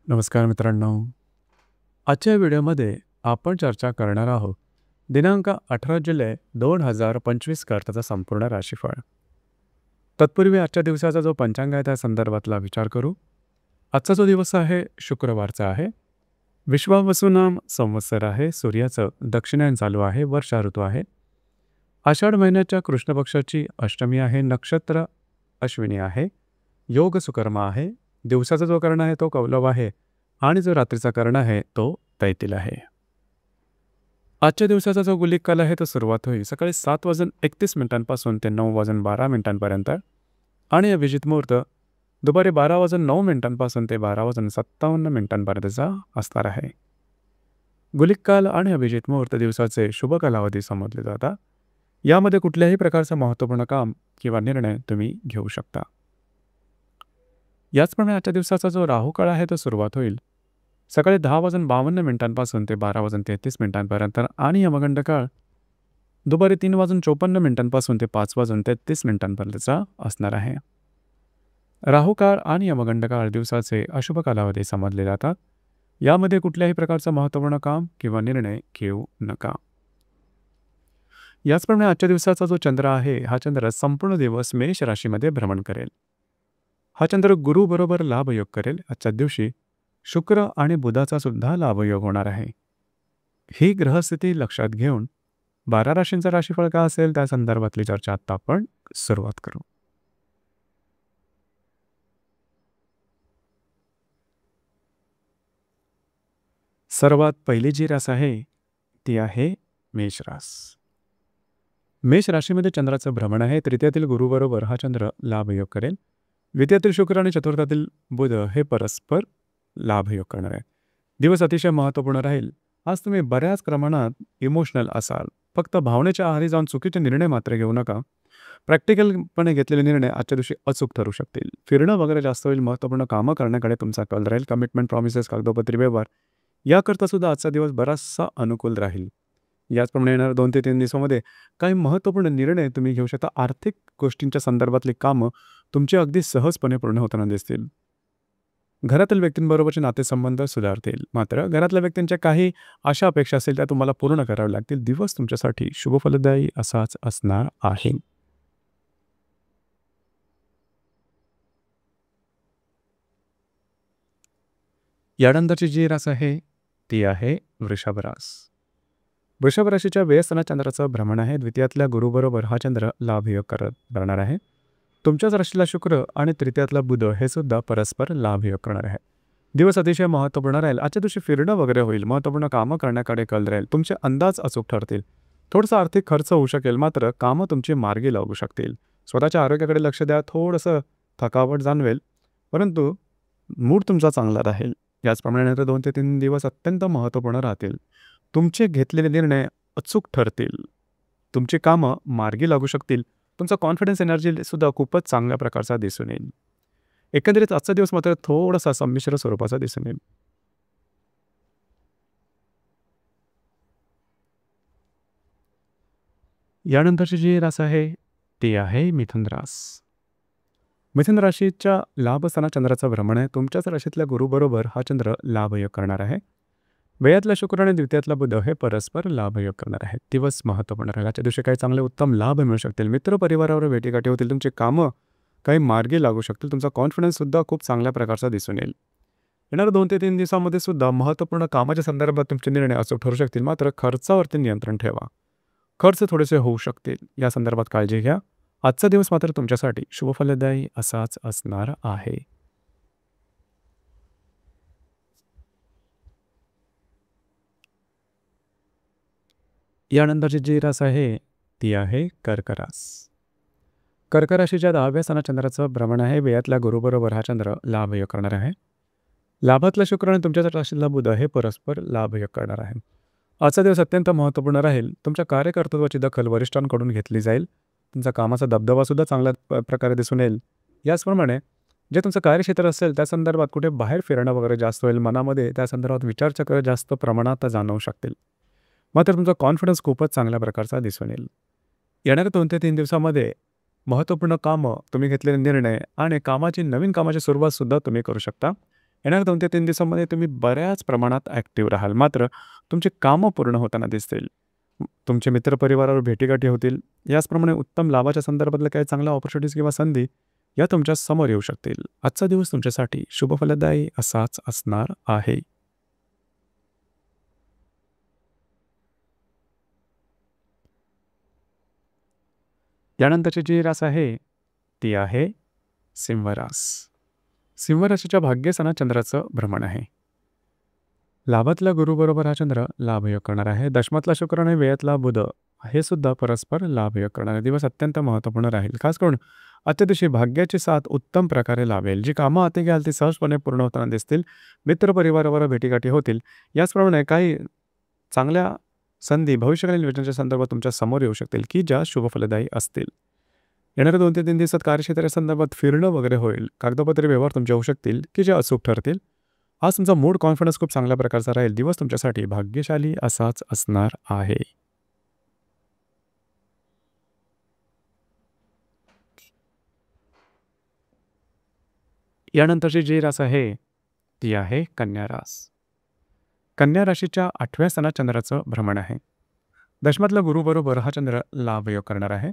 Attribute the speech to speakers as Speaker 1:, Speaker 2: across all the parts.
Speaker 1: नमस्कार मित्रांनो. आजच्या व्हिडिओमध्ये आपण चर्चा करणार आहोत दिनांक 18 जुलै 2025 करताचा संपूर्ण राशीफळ. तत्पूर्वी आजच्या दिवसाचा जो पंचांग आहे त्या संदर्भातला विचार करू. आजचा जो दिवस आहे शुक्रवारचा आहे. विश्वावसुनाम संवत्सर आहे. सूर्याचं दक्षिणायन चालू आहे. वर्षा ऋतू आहे. आषाढ महिन्याच्या कृष्ण पक्षाची अष्टमी आहे. नक्षत्र अश्विनी आहे. योग सुकर्मा आहे. दिवसाचा जो कर्ण आहे तो कौलव आहे आणि जो रात्रीचा कर्ण आहे तो तैतील आहे. आजच्या दिवसाचा जो गुलिक काल आहे तो सुरुवात होईल सकाळी 7:31 ते 9:12 आणि अभिजित मुहूर्त दुपारी 12:09 ते 12:57 असणार आहे. गुलिक काल आणि अभिजित मुहूर्त दिवसाचे शुभ कालावधी समजले जातात. यामध्ये कुठल्याही प्रकारचं महत्त्वपूर्ण काम किंवा निर्णय तुम्ही घेऊ शकता. याचप्रमाणे आजच्या दिवसाचा जो राहू काळ आहे तो सुरुवात होईल सकाळी 10:52 ते 12:33 आणि यमगंड काळ दुपारी 3:54 ते 5:33 असणार आहे. राहू काळ आणि यमगंड काळ दिवसाचे अशुभ कालावधी समजले जातात. यामध्ये कुठल्याही प्रकारचं महत्त्वपूर्ण काम किंवा निर्णय घेऊ नका. याचप्रमाणे आजच्या दिवसाचा जो चंद्र आहे हा चंद्र संपूर्ण दिवस मेष राशीमध्ये भ्रमण करेल. हा चंद्र गुरु बरोबर लाभयोग करेल. आजच्या दिवशी शुक्र आणि बुधाचा सुद्धा लाभयोग होणार आहे. ही ग्रहस्थिती लक्षात घेऊन 12 राशींचा राशीफळ काय असेल त्या संदर्भातली चर्चा आता आपण सुरुवात करू. सर्वात पहिली जी रास आहे ती आहे मेष रास. मेष राशीमध्ये चंद्राचं भ्रमण आहे. तृतीयातील गुरु बरोबर हा चंद्र लाभयोग करेल. द्वितीयातील शुक्र आणि चतुर्थातील बुध हे परस्पर लाभयोग करणार आहे. दिवस अतिशय महत्त्वपूर्ण राहील. आज तुम्ही बऱ्याच प्रमाणात इमोशनल असाल. फक्त भावनेच्या आहारी जाऊन चुकीचे निर्णय मात्र घेऊ नका. प्रॅक्टिकलपणे घेतलेले निर्णय आजच्या दिवशी अचूक ठरू शकतील. फिरणं वगैरे जास्त होईल. महत्त्वपूर्ण कामं करण्याकडे तुमचा कल राहील. कमिटमेंट, प्रॉमिसेस, कागदोपत्री व्यवहार याकरता सुद्धा आजचा दिवस बराचसा अनुकूल राहील. याचप्रमाणे येणाऱ्या 2 ते 3 दिवसामध्ये काही महत्त्वपूर्ण निर्णय तुम्ही घेऊ शकता. आर्थिक गोष्टींच्या संदर्भातली कामं तुमचे अगदी सहजपणे पूर्ण होताना दिसतील. घरातील व्यक्तींबरोबरचे नातेसंबंध सुधारतील. मात्र घरातल्या व्यक्तींच्या काही अशा अपेक्षा असतील त्या तुम्हाला पूर्ण कराव्या लागतील. दिवस तुमच्यासाठी शुभफलदायी असाच असणार आहे. यानंतरची जी रास आहे ती आहे वृषभ रास. वृषभ राशीच्या व्ययस्थाना चंद्राचं भ्रमण आहे. द्वितीयातल्या गुरुबरोबर हा चंद्र लाभयोग करणार आहे. तुमच्याच राशीला शुक्र आणि तृतीयातला बुध हे सुद्धा परस्पर लाभयोग करणार आहे. दिवस अतिशय महत्त्वपूर्ण राहील. आजच्या दिवशी फिरणं वगैरे होईल. महत्त्वपूर्ण कामं करण्याकडे कल राहील. तुमचे अंदाज अचूक ठरतील. थोडंसं आर्थिक खर्च होऊ शकेल. मात्र कामं तुमची मार्गी लागू शकतील. स्वतःच्या आरोग्याकडे लक्ष द्या. थोडंसं थकावट जाणवेल परंतु मूड तुमचा चांगला राहील. याचप्रमाणे 2 ते 3 दिवस अत्यंत महत्त्वपूर्ण राहतील. तुमचे घेतलेले निर्णय अचूक ठरतील. तुमची कामं मार्गी लागू शकतील. तुमचा कॉन्फिडन्स एनर्जी सुद्धा खूपच चांगल्या प्रकारचा दिसून येईल. एकंदरीत आजचा दिवस मात्र थोडासा संमिश्र स्वरूपाचा दिसून येईल. यानंतरची जी रास आहे ती आहे मिथुन रास. मिथुन राशीच्या लाभस्थानात चंद्राचं भ्रमण आहे. तुमच्याच राशीतल्या गुरुबरोबर हा चंद्र लाभयोग करणार आहे. व्ययातला शुक्र आणि द्वितीयातला बुध हे परस्पर लाभयोग करणार आहेत. दिवस महत्त्वपूर्ण राहील. आजच्या दिवशी काही चांगले उत्तम लाभ मिळू शकतील. मित्रपरिवारावर भेटीगाठी होतील. तुमची कामं काही मार्गी लागू शकतील. तुमचा कॉन्फिडन्स सुद्धा खूप चांगल्या प्रकारचा दिसून येईल. येणाऱ्या 2 ते 3 दिवसामध्ये सुद्धा महत्त्वपूर्ण कामाच्या संदर्भात तुमचे निर्णय अचूक ठरू शकतील. मात्र खर्चावरती नियंत्रण ठेवा. खर्च थोडेसे होऊ शकतील. या संदर्भात काळजी घ्या. आजचा दिवस मात्र तुमच्यासाठी शुभफलदायी असाच असणार आहे. यानंतरची जी रास आहे ती आहे कर्क रास. कर्क राशीच्या 10व्या स्थानात चंद्राचं भ्रमण आहे. व्ययातल्या गुरुबरोबर हा चंद्र लाभयोग करणार आहे. लाभातला शुक्र आणि तुमच्या राशीतला बुध हे परस्पर लाभयोग करणार आहे. आजचा दिवस अत्यंत महत्त्वपूर्ण राहील. तुमच्या कार्यकर्तृत्वाची दखल वरिष्ठांकडून घेतली जाईल. तुमचा कामाचा दबदबा सुद्धा चांगल्या प्रकारे दिसून येईल. याचप्रमाणे जे तुमचं कार्यक्षेत्र असेल त्या संदर्भात कुठे बाहेर फिरणं वगैरे जास्त होईल. मनामध्ये त्या संदर्भात विचारचक्र जास्त प्रमाणात जाणवू शकतील. मात्र तुमचा कॉन्फिडन्स खूपच चांगल्या प्रकारचा दिसून येईल. येणाऱ्या 2 ते 3 दिवसामध्ये महत्त्वपूर्ण कामं, तुम्ही घेतलेले निर्णय आणि नवीन कामाची सुरुवात सुद्धा तुम्ही करू शकता. येणाऱ्या 2 ते 3 दिवसांमध्ये तुम्ही बऱ्याच प्रमाणात ॲक्टिव्ह राहाल. मात्र तुमची कामं पूर्ण होताना दिसतील. तुमचे मित्रपरिवारावर भेटीगाठी होतील. याचप्रमाणे उत्तम लाभाच्या संदर्भातल्या काही चांगल्या अपॉर्च्युनिटीज किंवा संधी या तुमच्या समोर येऊ शकतील. आजचा दिवस तुमच्यासाठी शुभफलदायी असाच असणार आहे. यानंतरची जी रास आहे ती आहे सिंह रास. सिंह राशीच्या भाग्यस्थानात चंद्राचं भ्रमण आहे. लाभातल्या गुरुबरोबर हा चंद्र लाभयोग करणार आहे. दशमातला शुक्र आणि व्ययातला बुध हे सुद्धा परस्पर लाभयोग करणारे दिवस अत्यंत महत्त्वपूर्ण राहील. खास करून आजच्या दिवशी भाग्याची साथ उत्तम प्रकारे लाभेल. जी कामं हाती घ्याल ती सहजपणे पूर्ण होताना दिसतील. मित्रपरिवारावर भेटीगाठी होतील. याचप्रमाणे काही चांगल्या संधी भविष्यकालीन योजनेच्या संदर्भात तुमच्या समोर येऊ शकतील की ज्या शुभफलदायी असतील. येणाऱ्या 2 ते 3 दिवसात कार्यक्षेत्रासंदर्भात फिरणं वगैरे होईल. कागदपत्री व्यवहार तुमचे होऊ शकतील की जे अचूक ठरतील. आज तुमचा मूड कॉन्फिडन्स खूप चांगल्या प्रकारचा राहील. दिवस तुमच्यासाठी भाग्यशाली असाच असणार आहे. यानंतरची जी रास आहे ती आहे कन्या रास. कन्या राशीच्या 8व्या स्थानात चंद्राचं भ्रमण आहे. दशमातला गुरुबरोबर हा चंद्र लाभयोग करणार आहे.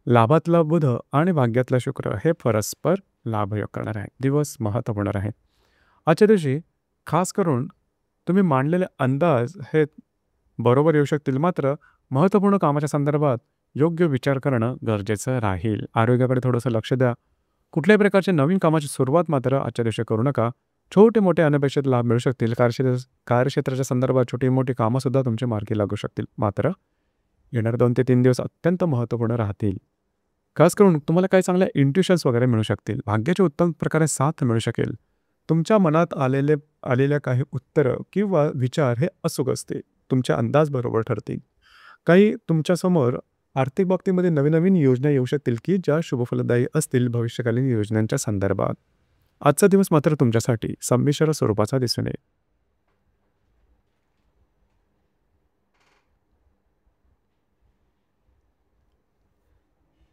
Speaker 1: लाभातला बुध आणि भाग्यातला शुक्र हे परस्पर लाभयोग करणार आहे. दिवस महत्त्वपूर्ण आहे. आजच्या दिवशी खास करून तुम्ही मांडलेले अंदाज हे बरोबर येऊ शकतील. मात्र महत्त्वपूर्ण कामाच्या संदर्भात योग्य विचार करणं गरजेचं राहील. आरोग्याकडे थोडंसं लक्ष द्या. कुठल्याही प्रकारच्या नवीन कामाची सुरुवात मात्र आजच्या दिवशी करू नका. छोटे मोठे अनपेक्षित लाभ मिळू शकतील. कार्यक्षेत्राच्या संदर्भात छोटी मोठी कामंसुद्धा तुमच्या मार्गी लागू शकतील. मात्र येणारे 2 ते 3 दिवस अत्यंत महत्त्वपूर्ण राहतील. खास करून तुम्हाला काही चांगल्या इंट्युशन्स वगैरे मिळू शकतील. भाग्याची उत्तम प्रकारे साथ मिळू शकेल. तुमच्या मनात आलेल्या काही उत्तरं किंवा विचार हे अचूक असते. तुमचे अंदाज बरोबर ठरतील. काही तुमच्यासमोर आर्थिक बाबतीमध्ये नवीन योजना येऊ शकतील की ज्या शुभफलदायी असतील भविष्यकालीन योजनांच्या संदर्भात. आजचा दिवस मात्र तुमच्यासाठी संमिश्र स्वरूपाचा दिसून येईल.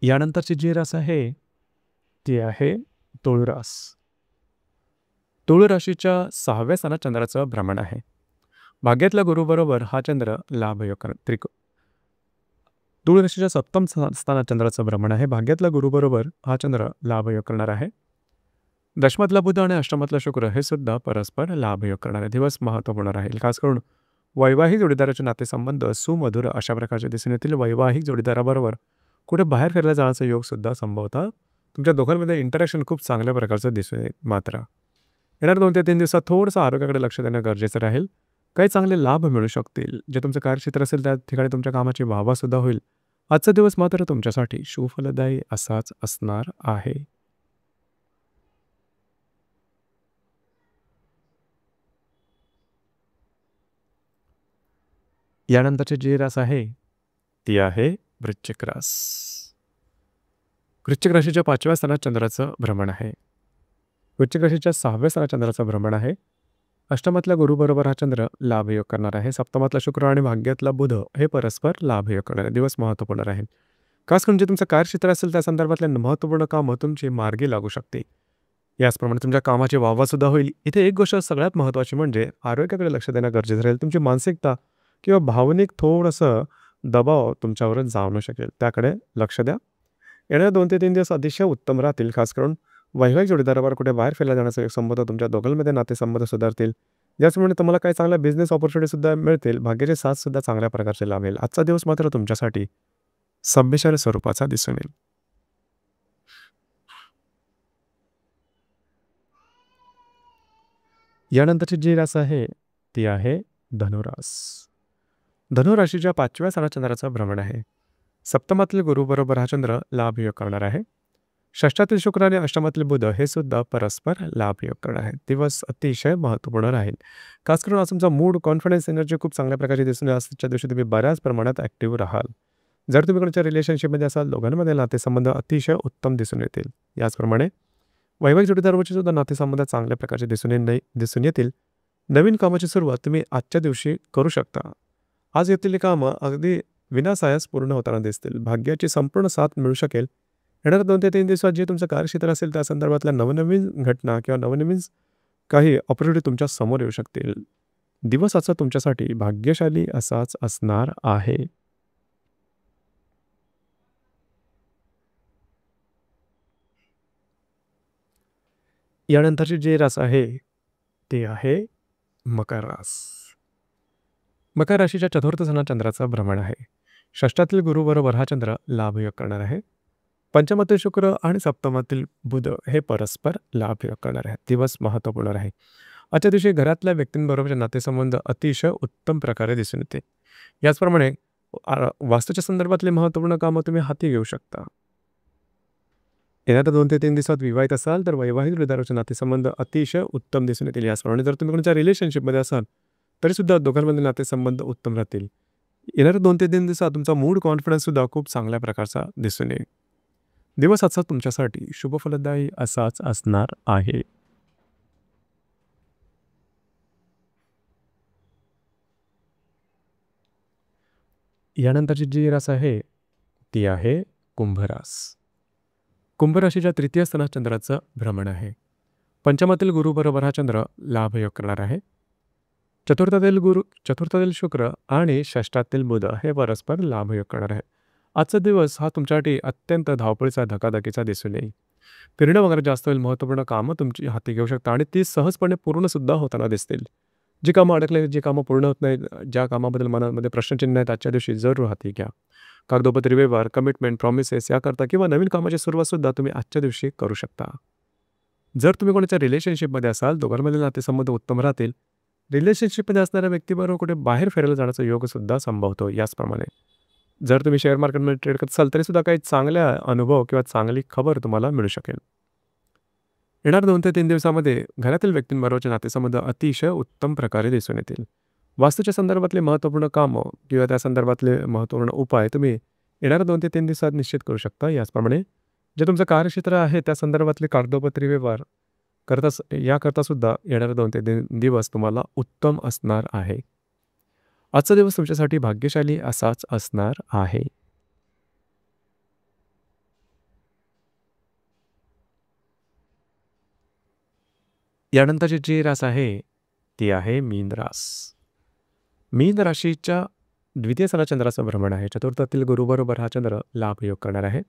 Speaker 1: यानंतरची जी रास आहे ती आहे तुळ रास. तुळ राशीच्या 6व्या स्थानात चंद्राचं भ्रमण आहे. भाग्यातल्या गुरुबरोबर हा चंद्र लाभयोग करणार. तुळ राशीच्या 7म स्थानात चंद्राचं भ्रमण आहे. भाग्यातला गुरुबरोबर हा चंद्र लाभयोग करणार आहे. दशमातला बुध आणि अष्टमातला शुक्र हे सुद्धा परस्पर लाभयोग करणारे दिवस महत्त्वपूर्ण राहील. खास करून वैवाहिक जोडीदाराचे नातेसंबंध सुमधुर अशा प्रकारचे दिसून येतील. वैवाहिक जोडीदाराबरोबर कुठे बाहेर फिरायला जाण्याचा योग सुद्धा संभवता. तुमच्या दोघांमध्ये इंटरॅक्शन खूप चांगल्या प्रकारचं दिसून येईल. मात्र येणाऱ्या 2 ते 3 दिवसात थोडंसं आरोग्याकडे लक्ष देणं गरजेचं राहील. काही चांगले लाभ मिळू शकतील. जे तुमचं कार्यक्षेत्र असेल त्या ठिकाणी तुमच्या कामाची वाहवासुद्धा होईल. आजचा दिवस मात्र तुमच्यासाठी शुभफलदायी असाच असणार आहे. यानंतरची जी रास आहे ती आहे वृश्चिक रास. वृश्चिक राशीच्या 5व्या स्थानात चंद्राचं भ्रमण आहे. वृश्चिक राशीच्या 6व्या स्थानात चंद्राचं भ्रमण आहे. अष्टमातल्या गुरुबरोबर हा चंद्र लाभयोग करणार आहे. सप्तमातला शुक्र आणि भाग्यातला बुध हे परस्पर लाभयोग करणारे दिवस महत्त्वपूर्ण राहील. खास करून जे तुमचं कार्यक्षेत्र असेल त्या संदर्भातले महत्त्वपूर्ण कामं तुमची मार्गी लागू शकते. याचप्रमाणे तुमच्या कामाची वाहवासुद्धा होईल. इथे एक गोष्ट सगळ्यात महत्त्वाची म्हणजे आरोग्याकडे लक्ष देणं गरजेचं राहील. तुमची मानसिकता किंवा भावनिक थोडंसं दबाव तुमच्यावर जाणवू शकेल. त्याकडे लक्ष द्या. येणाऱ्या 2 ते 3 दिवस अतिशय उत्तम राहतील. खास करून वैवाहिक जोडीदारावर कुठे बाहेर फिरायला जाण्याचा एक संबंध तुमच्या दोघांमध्ये नातेसंबंध सुधारतील. याचप्रमाणे तुम्हाला काही चांगल्या बिझनेस ऑपॉर्च्युनिटीसुद्धा मिळतील. भाग्याची साथसुद्धा चांगल्या प्रकारचे लाभेल. आजचा दिवस मात्र तुमच्यासाठी संमिश्र स्वरूपाचा दिसून येईल. यानंतरची जी रास आहे ती आहे धनुरास. धनुराशीच्या 5व्या स्थानात चंद्राचं भ्रमण आहे. सप्तमातले गुरुबरोबर हा चंद्र लाभयोग करणार आहे. षष्ठातील शुक्र आणि अष्टमातले बुध हे सुद्धा परस्पर लाभयोग करणार आहे. दिवस अतिशय महत्त्वपूर्ण राहील. खास करून आज तुमचा मूड कॉन्फिडन्स एनर्जी खूप चांगल्या प्रकारे दिसून येईल. आजच्या दिवशी तुम्ही बऱ्याच प्रमाणात ॲक्टिव्ह राहाल. जर तुम्ही कोणाच्या रिलेशनशिपमध्ये असाल दोघांमध्ये नातेसंबंध अतिशय उत्तम दिसून येतील. याचप्रमाणे वैवाहिक जोडीदारावरचे सुद्धा नातेसंबंध चांगल्या प्रकारचे दिसून येतील. नवीन कामाची सुरुवात तुम्ही आजच्या दिवशी करू शकता. आज घेतलेली कामं अगदी विनासायास पूर्ण होताना दिसतील. भाग्याची संपूर्ण साथ मिळू शकेल. येणाऱ्या 2 ते 3 दिवसात जे तुमचं कार्यक्षेत्र असेल त्या संदर्भातल्या नवनवीन घटना किंवा नवनवीन काही ऑपॉर्च्युनिटी तुमच्या समोर येऊ शकतील. दिवस असा तुमच्यासाठी भाग्यशाली असाच असणार आहे. यानंतरची जी रास आहे ती आहे मकर रास. मकर राशीच्या चतुर्थ स्थानात चंद्राचं भ्रमण आहे. षष्ठातील गुरु बरोबर हा चंद्र लाभयोग करणार आहे. पंचमातील शुक्र आणि सप्तमातील बुध हे परस्पर लाभयोग करणार आहेत. दिवस महत्त्वपूर्ण आहे. आजच्या दिवशी घरातल्या व्यक्तींबरोबरचे नातेसंबंध अतिशय उत्तम प्रकारे दिसून येते. याचप्रमाणे वास्तूच्या संदर्भातले महत्त्वपूर्ण कामं तुम्ही हाती घेऊ शकता. येणाऱ्या 2 ते 3 दिवसात विवाहित असाल तर वैवाहिक हृदयाचे नातेसंबंध अतिशय उत्तम दिसून येतील. याचप्रमाणे जर तुम्ही कोणाच्या रिलेशनशिपमध्ये असाल तरीसुद्धा दोघांमधील नातेसंबंध उत्तम राहतील. येणाऱ्या 2 ते 3 दिवसात तुमचा मूड कॉन्फिडन्ससुद्धा खूप चांगल्या प्रकारचा दिसून येईल. दिवस आजचा तुमच्यासाठी शुभफलदायी असाच असणार आहे. यानंतरची जी रास आहे ती आहे कुंभ रास. कुंभ राशीच्या तृतीय स्थानात चंद्राचं भ्रमण आहे. पंचमातील गुरु बरोबर हा चंद्र लाभयोग करणार आहे. चतुर्थातील शुक्र आणि षष्ठातील बुध हे परस्पर लाभयोग करणार आहे. आजचा दिवस हा तुमच्यासाठी अत्यंत धावपळीचा धकाधकीचा दिसून येईल. फिरणं वगैरे जास्त होईल. महत्त्वपूर्ण कामं तुमची हाती घेऊ शकता आणि ती सहजपणे पूर्णसुद्धा होताना दिसतील. जी कामं अडकले, जी कामं पूर्ण होत नाहीत, ज्या कामाबद्दल मनामध्ये प्रश्नचिन्ह आहेत, आजच्या दिवशी जरूर हाती घ्या. कागदोपत्री व्यवहार, कमिटमेंट, प्रॉमिसेस याकरता किंवा नवीन कामाची सुरुवातसुद्धा तुम्ही आजच्या दिवशी करू शकता. जर तुम्ही कोणाच्या रिलेशनशिपमध्ये असाल, दोघांमधील नातेसंबंध उत्तम राहतील. रिलेशनशिपमध्ये असणाऱ्या व्यक्तीबरोबर कुठे बाहेर फिरायला जाण्याचा योगसुद्धा संभवतो. याचप्रमाणे जर तुम्ही शेअर मार्केटमध्ये ट्रेड करत असाल तरीसुद्धा काही चांगल्या अनुभव किंवा चांगली खबर तुम्हाला मिळू शकेल. येणाऱ्या 2 ते 3 दिवसामध्ये घरातील व्यक्तींबरोबरचे नातेसंबंध अतिशय उत्तम प्रकारे दिसून येतील. वास्तूच्या संदर्भातले महत्त्वपूर्ण कामं किंवा त्या संदर्भातले महत्त्वपूर्ण उपाय तुम्ही येणाऱ्या 2 ते 3 दिवसात निश्चित करू शकता. याचप्रमाणे जे तुमचं कार्यक्षेत्र आहे त्या संदर्भातले कागदोपत्री व्यवहार याकरता सुद्धा येणारे 2 ते 3 दिवस तुम्हाला उत्तम असणार आहे. आजचा दिवस तुमच्यासाठी भाग्यशाली असाच असणार आहे. यानंतरची जी रास आहे ती आहे मीन रास. मीन राशीच्या द्वितीय स्थानात चंद्राचं भ्रमण आहे. चतुर्थातील गुरुबरोबर हा चंद्र लाभयोग करणार आहे.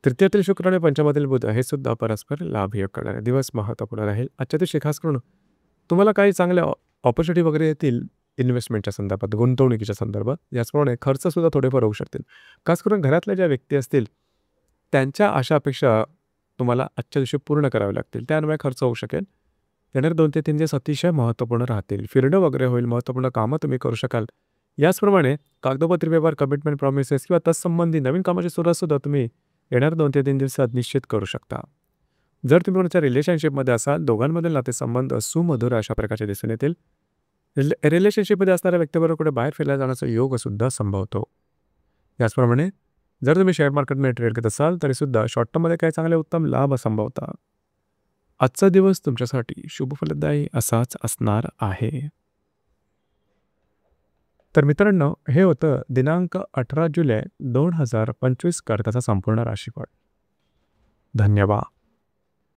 Speaker 1: तृतीयातील शुक्र आणि पंचमातील बुध हे सुद्धा परस्पर लाभयोग करणार आहे. दिवस महत्त्वपूर्ण राहील. आजच्या दिवशी खास करून तुम्हाला काही चांगल्या ऑपॉर्च्युनिटी वगैरे येतील इन्व्हेस्टमेंटच्या संदर्भात, गुंतवणुकीच्या संदर्भात. याचप्रमाणे खर्चसुद्धा थोडेफार होऊ शकतील. खास करून घरातल्या ज्या व्यक्ती असतील त्यांच्या आशा अपेक्षा तुम्हाला आजच्या दिवशी पूर्ण करावे लागतील. त्यान्वये खर्च होऊ शकेल. येणारे 2 ते 3 दिवस अतिशय महत्त्वपूर्ण राहतील. फिरणं वगैरे होईल. महत्त्वपूर्ण कामं तुम्ही करू शकाल. याचप्रमाणे कागदोपत्री व्यवहार, कमिटमेंट, प्रॉमिसेस किंवा तत्संबंधी नवीन कामाची सुरुवातसुद्धा तुम्ही येणाऱ्या 2 ते 3 दिवसात निश्चित करू शकता. जर तुम्ही कोणाच्या रिलेशनशिपमध्ये असाल, दोघांमधील नातेसंबंध सुमधुर अशा प्रकारचे दिसून येतील. रिलेशनशिपमध्ये असणाऱ्या व्यक्तीबरोबर कुठे बाहेर फिरायला जाण्याचा योगसुद्धा संभवतो. याचप्रमाणे जर तुम्ही शेअर मार्केटमध्ये ट्रेड करत असाल तरीसुद्धा शॉर्ट टर्ममध्ये काही चांगले उत्तम लाभ संभवता. आजचा दिवस तुमच्यासाठी शुभफलदायी असाच असणार आहे. तर मित्रांनो, हे होतं दिनांक 18 जुलै 2025 करताचा संपूर्ण राशीफळ. धन्यवाद.